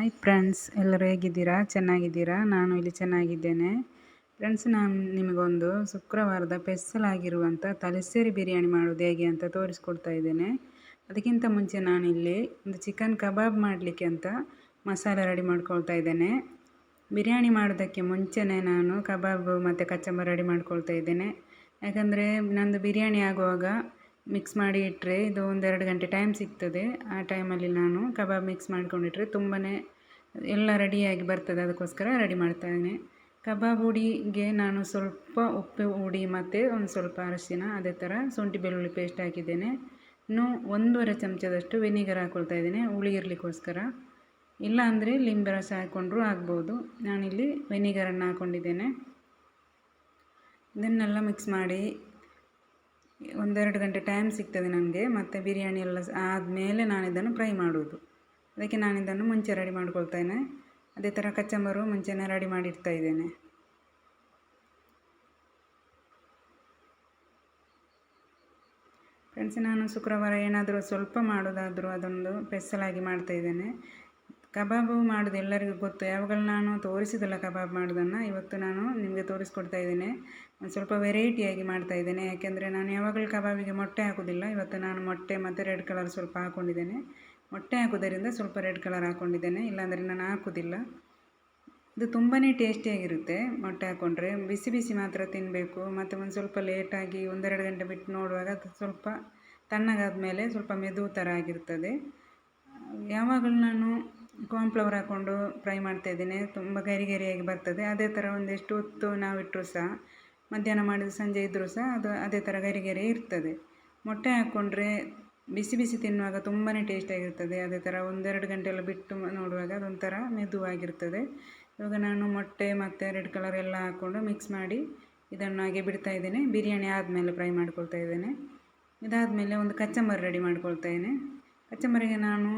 Hi friends, ಎಲ್ಲರೂ ಹೇಗಿದ್ದೀರಾ? ಚೆನ್ನಾಗಿದ್ದೀರಾ? ನಾನು ಇಲ್ಲಿ ಚೆನ್ನಾಗಿದ್ದೇನೆ. ಫ್ರೆಂಡ್ಸ್, ನಾನು ನಿಮಗೊಂದು ಶುಕ್ರವಾರದ ಸ್ಪೆಷಲ್ ಆಗಿರುವಂಥ ತಲಸೇರಿ ಬಿರಿಯಾನಿ ಮಾಡೋದು ಹೇಗೆ ಅಂತ ತೋರಿಸ್ಕೊಡ್ತಾ ಇದ್ದೇನೆ. ಅದಕ್ಕಿಂತ ಮುಂಚೆ ನಾನಿಲ್ಲಿ ಒಂದು ಚಿಕನ್ ಕಬಾಬ್ ಮಾಡಲಿಕ್ಕೆ ಅಂತ ಮಸಾಲೆ ರೆಡಿ ಮಾಡ್ಕೊಳ್ತಾ ಇದ್ದೇನೆ. ಬಿರಿಯಾನಿ ಮಾಡೋದಕ್ಕೆ ಮುಂಚೆನೇ ನಾನು ಕಬಾಬ್ ಮತ್ತು ಕಚ್ಚಂಬರ್ ರೆಡಿ ಮಾಡ್ಕೊಳ್ತಾ ಇದ್ದೇನೆ. ಯಾಕಂದರೆ ನಂದು ಬಿರಿಯಾನಿ ಆಗುವಾಗ ಮಿಕ್ಸ್ ಮಾಡಿ ಇಟ್ಟರೆ ಇದು 1-2 ಗಂಟೆ ಟೈಮ್ ಸಿಗ್ತದೆ. ಆ ಟೈಮಲ್ಲಿ ನಾನು ಕಬಾಬ್ ಮಿಕ್ಸ್ ಮಾಡ್ಕೊಂಡಿಟ್ಟರೆ ತುಂಬಾ ಎಲ್ಲ ರೆಡಿಯಾಗಿ ಬರ್ತದೆ. ಅದಕ್ಕೋಸ್ಕರ ರೆಡಿ ಮಾಡ್ತಾಯಿದ್ದೇನೆ. ಕಬಾಬ್ ಹುಡಿಗೆ ನಾನು ಸ್ವಲ್ಪ ಉಪ್ಪು ಹುಡಿ ಮತ್ತು ಒಂದು ಸ್ವಲ್ಪ ಅರಿಶಿನ, ಅದೇ ಥರ ಶುಂಠಿ ಬೆಳ್ಳುಳ್ಳಿ ಪೇಸ್ಟ್ ಹಾಕಿದ್ದೇನೆ. ಇನ್ನು 1.5 ಚಮಚದಷ್ಟು ವೆನಿಗರ್ ಹಾಕ್ಕೊಳ್ತಾ ಇದ್ದೇನೆ, ಹುಳಿ ಇರಲಿಕ್ಕೋಸ್ಕರ. ಇಲ್ಲ ಅಂದರೆ ಲಿಂಬೆ ರಸ ಹಾಕ್ಕೊಂಡ್ರೂ ಆಗ್ಬೋದು. ನಾನಿಲ್ಲಿ ವೆನಿಗರನ್ನು ಹಾಕ್ಕೊಂಡಿದ್ದೇನೆ. ಇದನ್ನೆಲ್ಲ ಮಿಕ್ಸ್ ಮಾಡಿ 1-2 ಗಂಟೆ ಟೈಮ್ ಸಿಗ್ತದೆ ನನಗೆ. ಮತ್ತು ಬಿರಿಯಾನಿ ಎಲ್ಲ ಆದಮೇಲೆ ನಾನು ಇದನ್ನು ಫ್ರೈ ಮಾಡೋದು. ಅದಕ್ಕೆ ನಾನು ಇದನ್ನು ಮುಂಚೆ ರೆಡಿ ಮಾಡ್ಕೊಳ್ತೇನೆ. ಅದೇ ಥರ ಕಚ್ಚಂಬರು ಮುಂಚೆನೇ ರೆಡಿ ಮಾಡಿಡ್ತಾ ಇದ್ದೇನೆ. ಫ್ರೆಂಡ್ಸ್, ನಾನು ಶುಕ್ರವಾರ ಏನಾದರೂ ಸ್ವಲ್ಪ ಮಾಡೋದಾದರೂ ಅದೊಂದು ಸ್ಪೆಷಲಾಗಿ ಮಾಡ್ತಾಯಿದ್ದೇನೆ. ಕಬಾಬು ಮಾಡೋದು ಎಲ್ಲರಿಗೂ ಗೊತ್ತು. ಯಾವಾಗಲೂ ನಾನು ತೋರಿಸಿದಲ್ಲ ಕಬಾಬ್ ಮಾಡೋದನ್ನು, ಇವತ್ತು ನಾನು ನಿಮಗೆ ತೋರಿಸ್ಕೊಡ್ತಾ ಇದ್ದೇನೆ. ಒಂದು ಸ್ವಲ್ಪ ವೆರೈಟಿಯಾಗಿ ಮಾಡ್ತಾಯಿದ್ದೇನೆ. ಯಾಕೆಂದರೆ ನಾನು ಯಾವಾಗಲೂ ಕಬಾಬಿಗೆ ಮೊಟ್ಟೆ ಹಾಕೋದಿಲ್ಲ. ಇವತ್ತು ನಾನು ಮೊಟ್ಟೆ ಮತ್ತು ರೆಡ್ ಕಲರ್ ಸ್ವಲ್ಪ ಹಾಕ್ಕೊಂಡಿದ್ದೇನೆ. ಮೊಟ್ಟೆ ಹಾಕೋದರಿಂದ ಸ್ವಲ್ಪ ರೆಡ್ ಕಲರ್ ಹಾಕ್ಕೊಂಡಿದ್ದೇನೆ, ಇಲ್ಲಾಂದರೆ ನಾನು ಹಾಕೋದಿಲ್ಲ. ಇದು ತುಂಬಾ ಟೇಸ್ಟಿಯಾಗಿರುತ್ತೆ. ಮೊಟ್ಟೆ ಹಾಕ್ಕೊಂಡ್ರೆ ಬಿಸಿ ಬಿಸಿ ಮಾತ್ರ ತಿನ್ನಬೇಕು. ಮತ್ತು ಒಂದು ಸ್ವಲ್ಪ ಲೇಟಾಗಿ 1-2 ಗಂಟೆ ಬಿಟ್ಟು ನೋಡುವಾಗ ಅದು ಸ್ವಲ್ಪ ತಣ್ಣಗಾದ ಮೇಲೆ ಸ್ವಲ್ಪ ಮೆದು ಥರ ಆಗಿರ್ತದೆ. ಯಾವಾಗಲೂ ನಾನು ಕಾರ್ನ್ಫ್ಲವರ್ ಹಾಕ್ಕೊಂಡು ಫ್ರೈ ಮಾಡ್ತಾಯಿದ್ದೇನೆ. ತುಂಬ ಗರಿಗರಿಯಾಗಿ ಬರ್ತದೆ. ಅದೇ ಥರ ಒಂದೆಷ್ಟು ಹೊತ್ತು ನಾವಿಟ್ಟರೂ ಸಹ, ಮಧ್ಯಾಹ್ನ ಮಾಡಿದ ಸಂಜೆ ಇದ್ದರೂ ಸಹ ಅದು ಅದೇ ಥರ ಗರಿಗರಿ ಇರ್ತದೆ. ಮೊಟ್ಟೆ ಹಾಕ್ಕೊಂಡ್ರೆ ಬಿಸಿ ಬಿಸಿ ತಿನ್ನುವಾಗ ತುಂಬಾ ಟೇಸ್ಟಿಯಾಗಿರ್ತದೆ. ಅದೇ ಥರ 1-2 ಗಂಟೆ ಎಲ್ಲ ಬಿಟ್ಟು ನೋಡುವಾಗ ಅದೊಂಥರ ಮೆದುವಾಗಿರ್ತದೆ. ಇವಾಗ ನಾನು ಮೊಟ್ಟೆ ಮತ್ತು ರೆಡ್ ಕಲರ್ ಎಲ್ಲ ಹಾಕ್ಕೊಂಡು ಮಿಕ್ಸ್ ಮಾಡಿ ಇದನ್ನು ಹಾಗೆ ಬಿಡ್ತಾ ಇದ್ದೇನೆ. ಬಿರಿಯಾನಿ ಆದಮೇಲೆ ಫ್ರೈ ಮಾಡ್ಕೊಳ್ತಾ ಇದ್ದೇನೆ. ಇದಾದಮೇಲೆ ಒಂದು ಕಚ್ಚಂಬರಿ ರೆಡಿ ಮಾಡ್ಕೊಳ್ತಾ ಇದ್ದೇನೆ. ಕಚ್ಚಂಬರಿಗೆ ನಾನು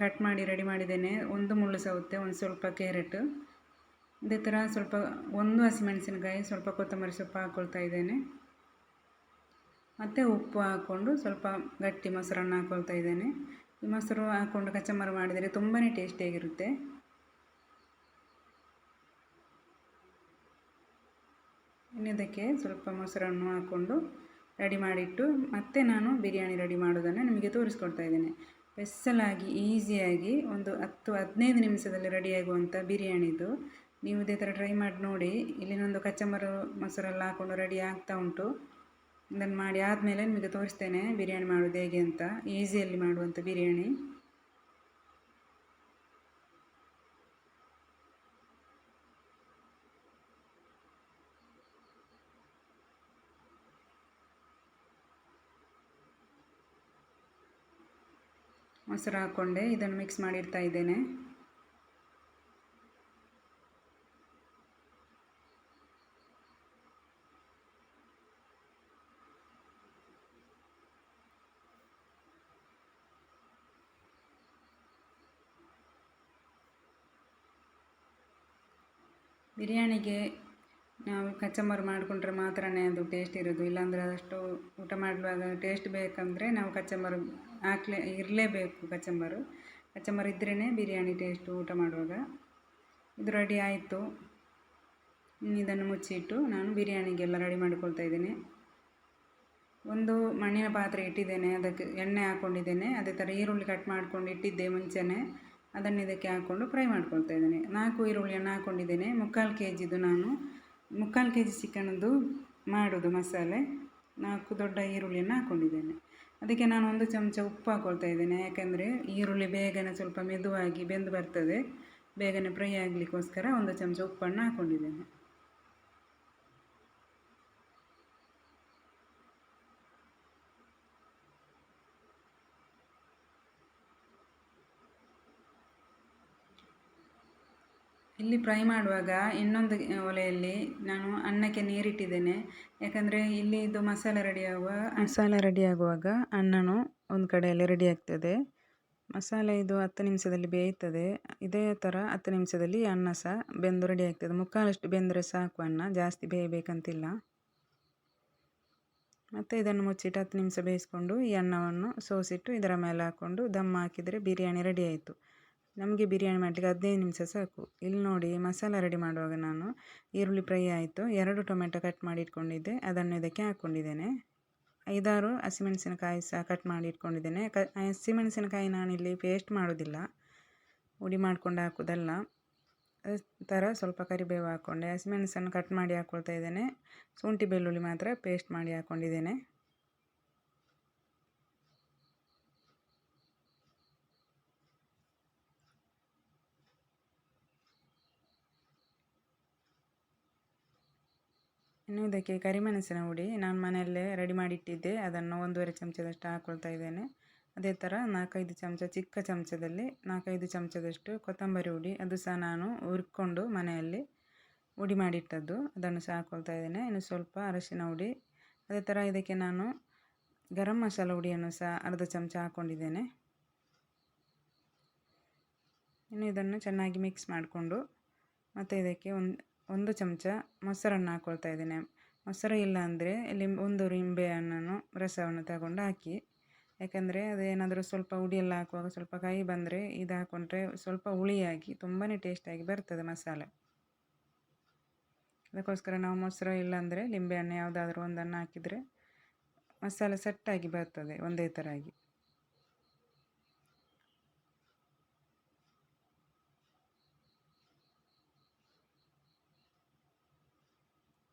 ಕಟ್ ಮಾಡಿ ರೆಡಿ ಮಾಡಿದ್ದೇನೆ. ಒಂದು ಮುಳ್ಳು ಸೌತೆ, ಒಂದು ಸ್ವಲ್ಪ ಕ್ಯಾರೆಟ್, ಇದೇ ಥರ ಸ್ವಲ್ಪ 1 ಹಸಿಮೆಣಸಿನಕಾಯಿ, ಸ್ವಲ್ಪ ಕೊತ್ತಂಬರಿ ಸೊಪ್ಪು ಹಾಕ್ಕೊಳ್ತಾ ಇದ್ದೇನೆ. ಮತ್ತು ಉಪ್ಪು ಹಾಕ್ಕೊಂಡು ಸ್ವಲ್ಪ ಗಟ್ಟಿ ಮೊಸರನ್ನು ಹಾಕ್ಕೊಳ್ತಾ ಇದ್ದೇನೆ. ಈ ಮೊಸರು ಹಾಕ್ಕೊಂಡು ಕಚ್ಚಂಬರಿ ಮಾಡಿದರೆ ತುಂಬಾ ಟೇಸ್ಟಿಯಾಗಿರುತ್ತೆ. ಇನ್ನಿದಕ್ಕೆ ಸ್ವಲ್ಪ ಮೊಸರನ್ನು ಹಾಕ್ಕೊಂಡು ರೆಡಿ ಮಾಡಿಟ್ಟು ಮತ್ತೆ ನಾನು ಬಿರಿಯಾನಿ ರೆಡಿ ಮಾಡೋದನ್ನು ನಿಮಗೆ ತೋರಿಸ್ಕೊಡ್ತಾ ಇದ್ದೇನೆ. ಸ್ಪೆಷಲಾಗಿ ಈಸಿಯಾಗಿ ಒಂದು 10-15 ನಿಮಿಷದಲ್ಲಿ ರೆಡಿಯಾಗುವಂಥ ಬಿರಿಯಾನಿದು. ನೀವು ಇದೇ ಥರ ಟ್ರೈ ಮಾಡಿ ನೋಡಿ. ಇಲ್ಲಿನೊಂದು ಕಚ್ಚಂಬರು ಮೊಸರೆಲ್ಲ ಹಾಕ್ಕೊಂಡು ರೆಡಿ ಆಗ್ತಾ ಉಂಟು. ಇದನ್ನು ಮಾಡಿ ಆದಮೇಲೆ ನಿಮಗೆ ತೋರಿಸ್ತೇನೆ ಬಿರಿಯಾನಿ ಮಾಡೋದು ಹೇಗೆ ಅಂತ. ಈಸಿಯಲ್ಲಿ ಮಾಡುವಂಥ ಬಿರಿಯಾನಿ. ಮೊಸರು ಹಾಕ್ಕೊಂಡೆ ಇದನ್ನು ಮಿಕ್ಸ್ ಮಾಡಿಡ್ತಾ ಇದ್ದೇನೆ. ಬಿರಿಯಾನಿಗೆ ನಾವು ಕಚ್ಚಂಬರು ಮಾಡಿಕೊಂಡ್ರೆ ಮಾತ್ರನೇ ಅದು ಟೇಸ್ಟ್ ಇರೋದು. ಇಲ್ಲಾಂದರೆ ಅದಷ್ಟು ಊಟ ಮಾಡುವಾಗ ಟೇಸ್ಟ್ ಬೇಕಂದರೆ ನಾವು ಕಚ್ಚಂಬರು ಇರಲೇಬೇಕು. ಕಚ್ಚಂಬರು ಇದ್ರೇ ಬಿರಿಯಾನಿ ಟೇಸ್ಟು ಊಟ ಮಾಡುವಾಗ. ಇದು ರೆಡಿ ಆಯಿತು. ಇದನ್ನು ಮುಚ್ಚಿಟ್ಟು ನಾನು ಬಿರಿಯಾನಿಗೆಲ್ಲ ರೆಡಿ ಮಾಡಿಕೊಳ್ತಾ ಇದ್ದೇನೆ. ಒಂದು ಮಣ್ಣಿನ ಪಾತ್ರೆ ಇಟ್ಟಿದ್ದೇನೆ, ಅದಕ್ಕೆ ಎಣ್ಣೆ ಹಾಕ್ಕೊಂಡಿದ್ದೇನೆ. ಅದೇ ಥರ ಈರುಳ್ಳಿ ಕಟ್ ಮಾಡ್ಕೊಂಡು ಇಟ್ಟಿದ್ದೆ ಮುಂಚೆನೇ, ಅದನ್ನು ಇದಕ್ಕೆ ಹಾಕ್ಕೊಂಡು ಫ್ರೈ ಮಾಡ್ಕೊಳ್ತಾ ಇದ್ದೇನೆ. 4 ಈರುಳ್ಳಿಯನ್ನು ಹಾಕ್ಕೊಂಡಿದ್ದೇನೆ. 3/4 kgದು ನಾನು 3/4 kg ಚಿಕನದು ಮಾಡೋದು ಮಸಾಲೆ. 4 ದೊಡ್ಡ ಈರುಳ್ಳಿಯನ್ನು ಹಾಕ್ಕೊಂಡಿದ್ದೇನೆ. ಅದಕ್ಕೆ ನಾನು 1 ಚಮಚ ಉಪ್ಪು ಹಾಕ್ಕೊಳ್ತಾ ಇದ್ದೇನೆ. ಯಾಕೆಂದರೆ ಈರುಳ್ಳಿ ಬೇಗನೆ ಸ್ವಲ್ಪ ಮೆದುವಾಗಿ ಬೆಂದು ಬರ್ತದೆ. ಬೇಗನೆ ಫ್ರೈ ಆಗಲಿಕ್ಕೋಸ್ಕರ 1 ಚಮಚ ಉಪ್ಪನ್ನು ಹಾಕ್ಕೊಂಡಿದ್ದೇನೆ. ಇಲ್ಲಿ ಫ್ರೈ ಮಾಡುವಾಗ ಇನ್ನೊಂದು ಒಲೆಯಲ್ಲಿ ನಾನು ಅನ್ನಕ್ಕೆ ನೀರಿಟ್ಟಿದ್ದೇನೆ. ಯಾಕಂದರೆ ಇಲ್ಲಿ ಇದು ಮಸಾಲೆ ರೆಡಿಯಾಗುವಾಗ ಅನ್ನನೂ ಒಂದು ಕಡೆಯಲ್ಲಿ ರೆಡಿ ಆಗ್ತದೆ. ಮಸಾಲೆ ಇದು 10 ನಿಮಿಷದಲ್ಲಿ ಬೇಯ್ತದೆ. ಇದೇ ಥರ 10 ನಿಮಿಷದಲ್ಲಿ ಅನ್ನ ಸಹ ಬೆಂದು ರೆಡಿ ಆಗ್ತದೆ. 3/4 ಬೆಂದರೆ ಸಾಕು, ಅನ್ನ ಜಾಸ್ತಿ ಬೇಯಬೇಕಂತಿಲ್ಲ. ಮತ್ತು ಇದನ್ನು ಮುಚ್ಚಿಟ್ಟು 10 ನಿಮಿಷ ಬೇಯಿಸ್ಕೊಂಡು ಈ ಅನ್ನವನ್ನು ಸೋಸಿಟ್ಟು ಇದರ ಮೇಲೆ ಹಾಕ್ಕೊಂಡು ದಮ್ ಹಾಕಿದರೆ ಬಿರಿಯಾನಿ ರೆಡಿ ಆಯಿತು. ನಮಗೆ ಬಿರಿಯಾನಿ ಮಾಡಲಿಕ್ಕೆ 15 ನಿಮಿಷ ಸಾಕು. ಇಲ್ಲಿ ನೋಡಿ ಮಸಾಲ ರೆಡಿ ಮಾಡುವಾಗ ನಾನು ಈರುಳ್ಳಿ ಫ್ರೈ ಆಯಿತು, 2 ಟೊಮೆಟೊ ಕಟ್ ಮಾಡಿ ಇಟ್ಕೊಂಡಿದ್ದೆ, ಅದನ್ನು ಇದಕ್ಕೆ ಹಾಕ್ಕೊಂಡಿದ್ದೇನೆ. 5-6 ಹಸಿಮೆಣಸಿನಕಾಯಿ ಸಹ ಕಟ್ ಮಾಡಿ ಇಟ್ಕೊಂಡಿದ್ದೇನೆ. ಹಸಿಮೆಣಸಿನಕಾಯಿ ನಾನಿಲ್ಲಿ ಪೇಸ್ಟ್ ಮಾಡೋದಿಲ್ಲ, ಹುಡಿ ಮಾಡ್ಕೊಂಡು ಹಾಕೋದಲ್ಲ. ಅದೇ ಥರ ಸ್ವಲ್ಪ ಕರಿಬೇವು ಹಾಕ್ಕೊಂಡೆ, ಹಸಿಮೆಣಸನ್ನು ಕಟ್ ಮಾಡಿ ಹಾಕ್ಕೊಳ್ತಾ ಇದ್ದೇನೆ. ಶುಂಠಿ ಬೆಳ್ಳುಳ್ಳಿ ಮಾತ್ರ ಪೇಸ್ಟ್ ಮಾಡಿ ಹಾಕ್ಕೊಂಡಿದ್ದೇನೆ. ಇನ್ನು ಇದಕ್ಕೆ ಕರಿಮೆಣಸಿನ ಹುಡಿ ನಾನು ಮನೆಯಲ್ಲೇ ರೆಡಿ ಮಾಡಿಟ್ಟಿದ್ದೆ, ಅದನ್ನು 1.5 ಚಮಚದಷ್ಟು ಹಾಕ್ಕೊಳ್ತಾ ಇದ್ದೇನೆ. ಅದೇ ಥರ 4-5 ಚಮಚ, ಚಿಕ್ಕ ಚಮಚದಲ್ಲಿ 4-5 ಚಮಚದಷ್ಟು ಕೊತ್ತಂಬರಿ ಹುಡಿ, ಅದು ಸಹ ನಾನು ಹುರ್ಕೊಂಡು ಮನೆಯಲ್ಲಿ ಹುಡಿ ಮಾಡಿಟ್ಟದ್ದು, ಅದನ್ನು ಸಹ ಹಾಕ್ಕೊಳ್ತಾ ಇದ್ದೇನೆ. ಇನ್ನು ಸ್ವಲ್ಪ ಅರಶಿನ ಹುಡಿ, ಅದೇ ಥರ ಇದಕ್ಕೆ ನಾನು ಗರಂ ಮಸಾಲ ಹುಡಿಯನ್ನು ಸಹ ಅರ್ಧ ಚಮಚ ಹಾಕ್ಕೊಂಡಿದ್ದೇನೆ. ಇನ್ನು ಇದನ್ನು ಚೆನ್ನಾಗಿ ಮಿಕ್ಸ್ ಮಾಡಿಕೊಂಡು ಮತ್ತು ಇದಕ್ಕೆ ಒಂದು ಚಮಚ ಮೊಸರನ್ನು ಹಾಕ್ಕೊಳ್ತಾ ಇದ್ದೇನೆ. ಮೊಸರು ಇಲ್ಲ ಅಂದರೆ ಒಂದು ನಿಂಬೆ ಹಣ್ಣನ್ನು ರಸವನ್ನು ತಗೊಂಡು ಹಾಕಿ, ಯಾಕಂದರೆ ಅದೇನಾದರೂ ಸ್ವಲ್ಪ ಹುಡಿಯೆಲ್ಲ ಹಾಕುವಾಗ ಸ್ವಲ್ಪ ಕೈ ಬಂದರೆ ಇದು ಹಾಕ್ಕೊಂಡ್ರೆ ಸ್ವಲ್ಪ ಹುಳಿಯಾಗಿ ತುಂಬಾ ಟೇಸ್ಟಾಗಿ ಬರ್ತದೆ ಮಸಾಲೆ. ಅದಕ್ಕೋಸ್ಕರ ನಾವು ಮೊಸರು ಇಲ್ಲಾಂದರೆ ಲಿಂಬೆಹಣ್ಣು ಯಾವುದಾದ್ರೂ ಒಂದನ್ನು ಹಾಕಿದರೆ ಮಸಾಲೆ ಸೆಟ್ಟಾಗಿ ಬರ್ತದೆ ಒಂದೇ ಥರ ಆಗಿ.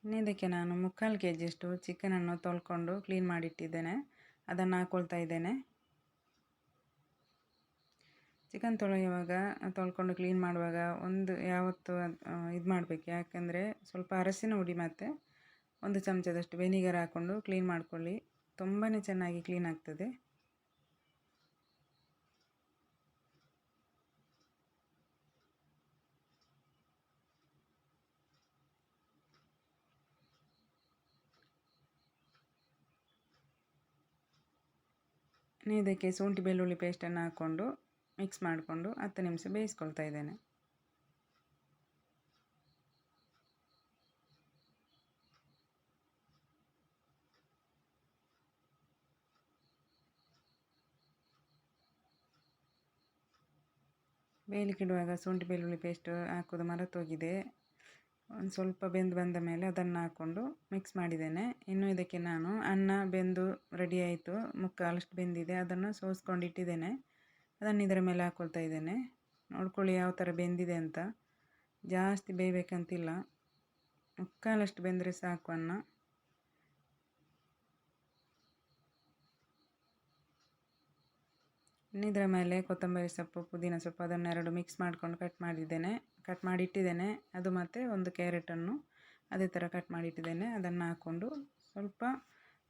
ಇನ್ನು ಇದಕ್ಕೆ ನಾನು 3/4 kg ಚಿಕನನ್ನು ತೊಳ್ಕೊಂಡು ಕ್ಲೀನ್ ಮಾಡಿಟ್ಟಿದ್ದೇನೆ, ಅದನ್ನು ಹಾಕ್ಕೊಳ್ತಾ ಇದ್ದೇನೆ. ಚಿಕನ್ ತೊಳ್ಕೊಂಡು ಕ್ಲೀನ್ ಮಾಡುವಾಗ ಯಾವತ್ತು ಇದು ಮಾಡಬೇಕು, ಯಾಕೆಂದರೆ ಸ್ವಲ್ಪ ಅರಸಿನ ಹುಡಿ ಮತ್ತು 1 ಚಮಚದಷ್ಟು ವೆನಿಗರ್ ಹಾಕ್ಕೊಂಡು ಕ್ಲೀನ್ ಮಾಡ್ಕೊಳ್ಳಿ, ತುಂಬಾ ಚೆನ್ನಾಗಿ ಕ್ಲೀನ್ ಆಗ್ತದೆ. ಇದಕ್ಕೆ ಶುಂಠಿ ಬೆಳ್ಳುಳ್ಳಿ ಪೇಸ್ಟನ್ನು ಹಾಕ್ಕೊಂಡು ಮಿಕ್ಸ್ ಮಾಡಿಕೊಂಡು 10 ನಿಮಿಷ ಬೇಯಿಸ್ಕೊಳ್ತಾ ಇದ್ದೇನೆ. ಬೇಯಲಿಕ್ಕಿಡುವಾಗ ಶುಂಠಿ ಬೆಳ್ಳುಳ್ಳಿ ಪೇಸ್ಟ್ ಹಾಕೋದು ಮರೆತೋಗಿದೆ. ಒಂದು ಸ್ವಲ್ಪ ಬೆಂದು ಬಂದ ಮೇಲೆ ಅದನ್ನು ಹಾಕ್ಕೊಂಡು ಮಿಕ್ಸ್ ಮಾಡಿದ್ದೇನೆ. ಇನ್ನು ಇದಕ್ಕೆ ನಾನು ಅನ್ನ ಬೆಂದು ರೆಡಿ ಆಯಿತು, 3/4 ಬೆಂದಿದೆ, ಅದನ್ನು ಸೋಸ್ಕೊಂಡು ಇಟ್ಟಿದ್ದೇನೆ. ಅದನ್ನು ಇದರ ಮೇಲೆ ಹಾಕ್ಕೊಳ್ತಾ ಇದ್ದೇನೆ. ನೋಡ್ಕೊಳ್ಳಿ ಯಾವ ಥರ ಬೆಂದಿದೆ ಅಂತ, ಜಾಸ್ತಿ ಬೇಯಬೇಕಂತಿಲ್ಲ, 3/4 ಬೆಂದರೆ ಸಾಕು ಅನ್ನ. ಇನ್ನು ಇದರ ಮೇಲೆ ಕೊತ್ತಂಬರಿ ಸೊಪ್ಪು, ಪುದೀನ ಸೊಪ್ಪು ಅದನ್ನು 2 ಮಿಕ್ಸ್ ಮಾಡ್ಕೊಂಡು ಕಟ್ ಮಾಡಿ ಇಟ್ಟಿದ್ದೇನೆ. ಅದು ಮತ್ತು 1 ಕ್ಯಾರೆಟನ್ನು ಅದೇ ಥರ ಕಟ್ ಮಾಡಿ ಇಟ್ಟಿದ್ದೇನೆ. ಅದನ್ನು ಹಾಕ್ಕೊಂಡು ಸ್ವಲ್ಪ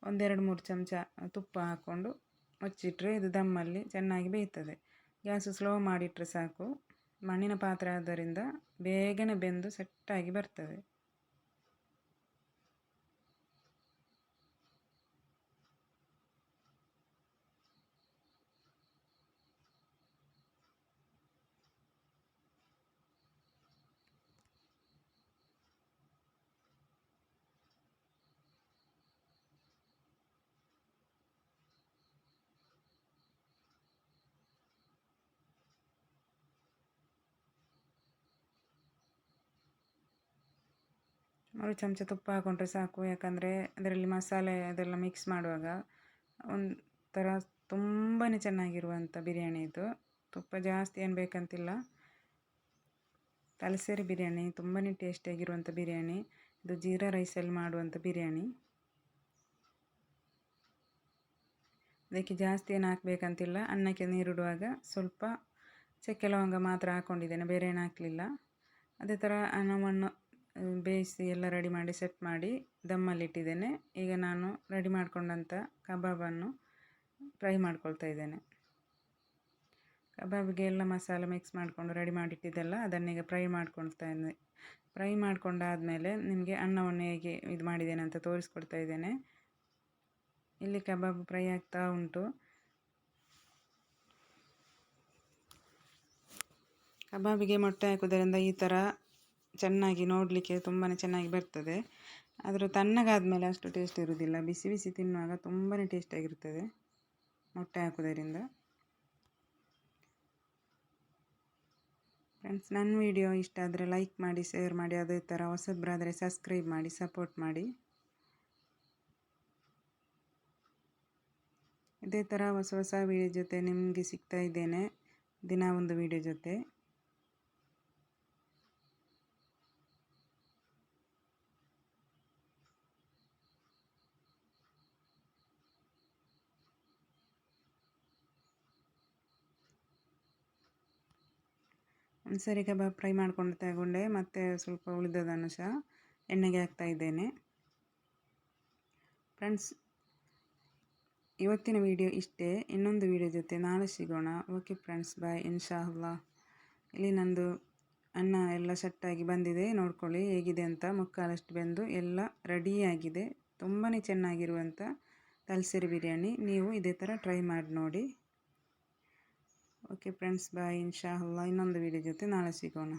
1-2-3 ಚಮಚ ತುಪ್ಪ ಹಾಕ್ಕೊಂಡು ಮುಚ್ಚಿಟ್ರೆ ಇದು ದಮ್ಮಲ್ಲಿ ಚೆನ್ನಾಗಿ ಬೇಯ್ತದೆ. ಗ್ಯಾಸು ಸ್ಲೋ ಮಾಡಿಟ್ರೆ ಸಾಕು, ಮಣ್ಣಿನ ಪಾತ್ರೆ ಆದ್ದರಿಂದ ಬೇಗನೆ ಬೆಂದು ಸೆಟ್ಟಾಗಿ ಬರ್ತದೆ. ಒಂದು ಚಮಚ ತುಪ್ಪ ಹಾಕ್ಕೊಂಡ್ರೆ ಸಾಕು, ಯಾಕಂದರೆ ಅದರಲ್ಲಿ ಮಸಾಲೆ ಅದೆಲ್ಲ ಮಿಕ್ಸ್ ಮಾಡುವಾಗ ಒಂಥರ ತುಂಬಾ ಚೆನ್ನಾಗಿರುವಂಥ ಬಿರಿಯಾನಿ ಇದು. ತುಪ್ಪ ಜಾಸ್ತಿ ಏನು ಬೇಕಂತಿಲ್ಲ. ತಲಸೇರಿ ಬಿರಿಯಾನಿ ತುಂಬಾ ಟೇಸ್ಟಿಯಾಗಿರುವಂಥ ಬಿರಿಯಾನಿ ಇದು, ಜೀರಾ ರೈಸಲ್ಲಿ ಮಾಡುವಂಥ ಬಿರಿಯಾನಿ. ಅದಕ್ಕೆ ಜಾಸ್ತಿ ಏನು ಹಾಕಬೇಕಂತಿಲ್ಲ. ಅನ್ನಕ್ಕೆ ನೀರಿಡುವಾಗ ಸ್ವಲ್ಪ ಚಕ್ಕೆ ಲವಂಗ ಮಾತ್ರ ಹಾಕ್ಕೊಂಡಿದ್ದೇನೆ, ಬೇರೆ ಏನು ಹಾಕಲಿಲ್ಲ. ಅದೇ ಥರ ಅನ್ನವನ್ನು ಬೇಯಿಸಿ ಎಲ್ಲ ರೆಡಿ ಮಾಡಿ ಸೆಟ್ ಮಾಡಿ ದಮ್ಮಲ್ಲಿಟ್ಟಿದ್ದೇನೆ. ಈಗ ನಾನು ರೆಡಿ ಮಾಡಿಕೊಂಡಂಥ ಕಬಾಬನ್ನು ಫ್ರೈ ಮಾಡ್ಕೊಳ್ತಾ ಇದ್ದೇನೆ. ಕಬಾಬಿಗೆ ಎಲ್ಲ ಮಸಾಲೆ ಮಿಕ್ಸ್ ಮಾಡಿಕೊಂಡು ರೆಡಿ ಮಾಡಿಟ್ಟಿದ್ದೆಲ್ಲ ಅದನ್ನೀಗ ಫ್ರೈ ಮಾಡ್ಕೊಳ್ತಾ ಇದ್ದೇನೆ. ಫ್ರೈ ಮಾಡ್ಕೊಂಡಾದಮೇಲೆ ನಿಮಗೆ ಅನ್ನವನ್ನು ಹೇಗೆ ಇದು ಮಾಡಿದ್ದೇನೆ ಅಂತ ತೋರಿಸ್ಕೊಡ್ತಾ ಇದ್ದೇನೆ. ಇಲ್ಲಿ ಕಬಾಬ್ ಫ್ರೈ ಆಗ್ತಾ ಉಂಟು. ಕಬಾಬಿಗೆ ಮೊಟ್ಟೆ ಹಾಕೋದ್ರಿಂದ ಈ ಥರ ಚೆನ್ನಾಗಿ ನೋಡಲಿಕ್ಕೆ ತುಂಬಾ ಚೆನ್ನಾಗಿ ಬರ್ತದೆ. ಆದರೆ ತಣ್ಣಗಾದಮೇಲೆ ಅಷ್ಟು ಟೇಸ್ಟ್ ಇರೋದಿಲ್ಲ, ಬಿಸಿ ಬಿಸಿ ತಿನ್ನುವಾಗ ತುಂಬಾ ಟೇಸ್ಟಾಗಿರ್ತದೆ ಮೊಟ್ಟೆ ಹಾಕೋದರಿಂದ. ಫ್ರೆಂಡ್ಸ್, ನನ್ನ ವಿಡಿಯೋ ಇಷ್ಟ ಆದರೆ ಲೈಕ್ ಮಾಡಿ, ಶೇರ್ ಮಾಡಿ, ಅದೇ ಥರ ಹೊಸಬ್ರಾದರೆ ಸಬ್ಸ್ಕ್ರೈಬ್ ಮಾಡಿ, ಸಪೋರ್ಟ್ ಮಾಡಿ. ಇದೇ ಥರ ಹೊಸ ಹೊಸ ವಿಡಿಯೋ ಜೊತೆ ನಿಮಗೆ ಸಿಗ್ತಾ ಇದ್ದೇನೆ, ದಿನ ಒಂದು ವಿಡಿಯೋ ಜೊತೆ. ಒಂದು ಸರಿ ಕಬಾಬ್ ಫ್ರೈ ಮಾಡ್ಕೊಂಡು ತಗೊಂಡೆ, ಮತ್ತು ಸ್ವಲ್ಪ ಉಳಿದದನ್ನು ಸಹ ಎಣ್ಣೆಗೆ ಹಾಕ್ತಾ ಇದ್ದೇನೆ. ಫ್ರೆಂಡ್ಸ್, ಇವತ್ತಿನ ವಿಡಿಯೋ ಇಷ್ಟೇ. ಇನ್ನೊಂದು ವಿಡಿಯೋ ಜೊತೆ ನಾಳೆ ಸಿಗೋಣ. ಓಕೆ ಫ್ರೆಂಡ್ಸ್, ಬಾಯ್. ಇನ್ಶಾ ಅಲ್ಲಾ. ಇಲ್ಲಿ ನಂದು ಅನ್ನ ಎಲ್ಲ ಸೆಟ್ಟಾಗಿ ಬಂದಿದೆ, ನೋಡ್ಕೊಳ್ಳಿ ಹೇಗಿದೆ ಅಂತ. ಮುಕ್ಕಾಲಷ್ಟು ಬೆಂದು ಎಲ್ಲ ರೆಡಿಯಾಗಿದೆ. ತುಂಬಾ ಚೆನ್ನಾಗಿರುವಂಥ ತಲ್ಸೇರಿ ಬಿರಿಯಾನಿ. ನೀವು ಇದೇ ಥರ ಟ್ರೈ ಮಾಡಿ ನೋಡಿ. ಓಕೆ ಫ್ರೆಂಡ್ಸ್, ಬಾಯ್. ಇನ್ಶಾ ಅಲ್ಲಾ. ಇನ್ನೊಂದು ವಿಡಿಯೋ ಜೊತೆ ನಾಳೆ ಸಿಗೋಣ.